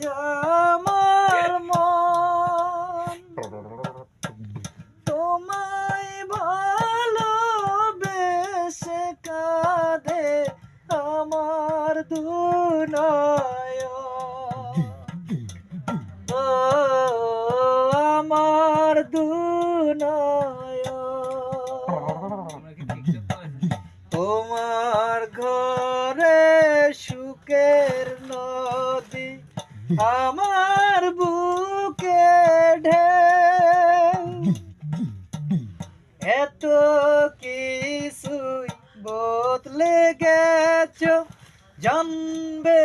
আমার মন তোমায় ভালোবেসে কাঁদে আমার দুনয়ন ও আমার দুনয়ন তোমার ঘরে সুখের নদী আমার বুকে ঢেউ এত কিছুই বদলে গেছো জানবে